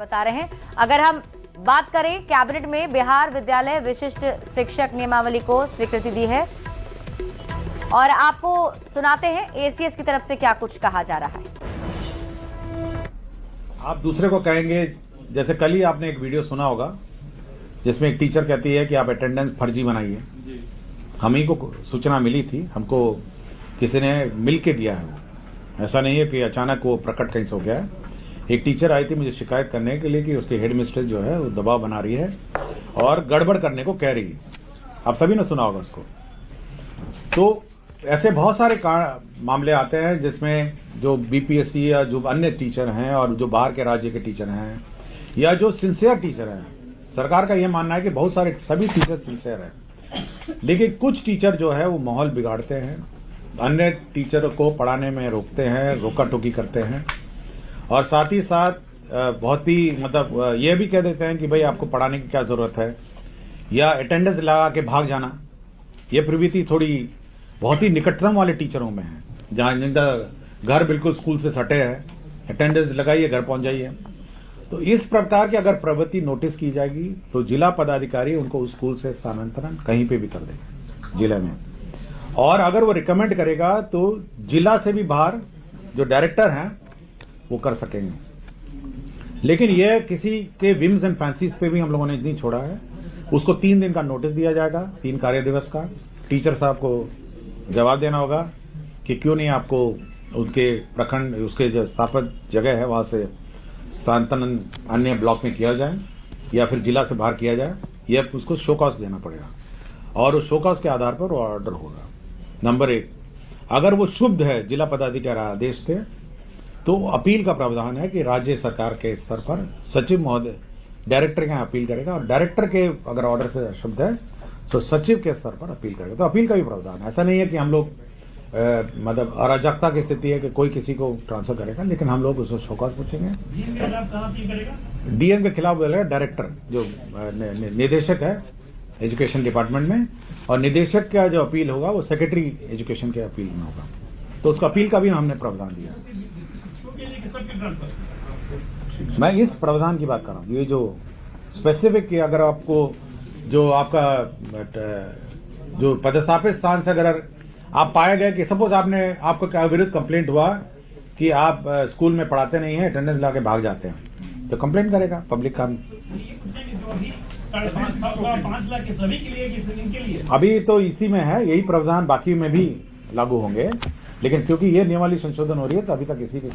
बता रहे हैं। अगर हम बात करें, कैबिनेट में बिहार विद्यालय विशिष्ट शिक्षक नियमावली को स्वीकृति दी है और आपको सुनाते हैं एसीएस की तरफ से क्या कुछ कहा जा रहा है। आप दूसरे को कहेंगे, जैसे कल ही आपने एक वीडियो सुना होगा जिसमें एक टीचर कहती है कि आप अटेंडेंस फर्जी बनाइए। हम ही को सूचना मिली थी, हमको किसी ने मिल के दिया है। ऐसा नहीं है कि अचानक वो प्रकट कहीं से हो गया है। एक टीचर आई थी मुझे शिकायत करने के लिए कि उसकी हेड मिस्ट्रेस जो है वो दबाव बना रही है और गड़बड़ करने को कह रही है। आप सभी ने सुना होगा उसको। तो ऐसे बहुत सारे मामले आते हैं जिसमें जो बीपीएससी या जो अन्य टीचर हैं और जो बाहर के राज्य के टीचर हैं या जो सिंसियर टीचर हैं, सरकार का यह मानना है कि बहुत सारे सभी टीचर सिंसियर हैं, लेकिन कुछ टीचर जो है वो माहौल बिगाड़ते हैं, अन्य टीचर को पढ़ाने में रोकते हैं, रोका टोकी करते हैं और साथ ही साथ बहुत ही मतलब ये भी कह देते हैं कि भाई आपको पढ़ाने की क्या जरूरत है, या अटेंडेंस लगा के भाग जाना। ये प्रवृत्ति थोड़ी बहुत ही निकटतम वाले टीचरों में है, जहाँ जिनका घर बिल्कुल स्कूल से सटे है, अटेंडेंस लगाइए घर पहुंच जाइए। तो इस प्रकार की अगर प्रवृत्ति नोटिस की जाएगी तो जिला पदाधिकारी उनको उस स्कूल से स्थानांतरण कहीं पे भी कर देगा जिले में, और अगर वो रिकमेंड करेगा तो जिला से भी बाहर जो डायरेक्टर हैं वो कर सकेंगे। लेकिन यह किसी के विम्स एंड फैंसीज पे भी हम लोगों ने नहीं छोड़ा है। उसको 3 दिन का नोटिस दिया जाएगा, 3 कार्य दिवस का। टीचर साहब को जवाब देना होगा कि क्यों नहीं आपको उनके प्रखंड, उसके जो स्थापित जगह है वहां से स्थानांतरण अन्य ब्लॉक में किया जाए या फिर जिला से बाहर किया जाए, यह उसको शो कॉज देना पड़ेगा और उस शो कॉज के आधार पर वो ऑर्डर होगा। नंबर 1, अगर वो शुद्ध है, जिला पदाधिकारी आदेश थे, तो अपील का प्रावधान है कि राज्य सरकार के स्तर पर सचिव महोदय डायरेक्टर के यहाँ अपील करेगा और डायरेक्टर के अगर ऑर्डर से अशुद्ध है तो सचिव के स्तर पर अपील करेगा। तो अपील का भी प्रावधान है। ऐसा नहीं है कि हम लोग मतलब अराजकता की स्थिति है कि कोई किसी को ट्रांसफर करेगा, लेकिन हम लोग उसको शोकॉज पूछेंगे। डीएम के खिलाफ बोलेगा डायरेक्टर, जो निदेशक है एजुकेशन डिपार्टमेंट में, और निदेशक का जो अपील होगा वो सेक्रेटरी एजुकेशन के अपील में होगा। तो उसका अपील का भी हमने प्रावधान दिया। मैं इस प्रावधान की बात कर रहा हूँ, ये जो स्पेसिफिक कि अगर आपको जो आपका जो पदस्थापित स्थान से अगर आप पाए गए कि सपोज आपको विरुद्ध कंप्लेंट हुआ कि आप स्कूल में पढ़ाते नहीं हैं, अटेंडेंस ला के भाग जाते हैं, तो कंप्लेंट करेगा पब्लिक काम। 5 लाख के सभी के लिए अभी तो इसी में है, यही प्रावधान बाकी में भी लागू होंगे, लेकिन क्योंकि ये नियमावली संशोधन हो रही है तो अभी तक इसी के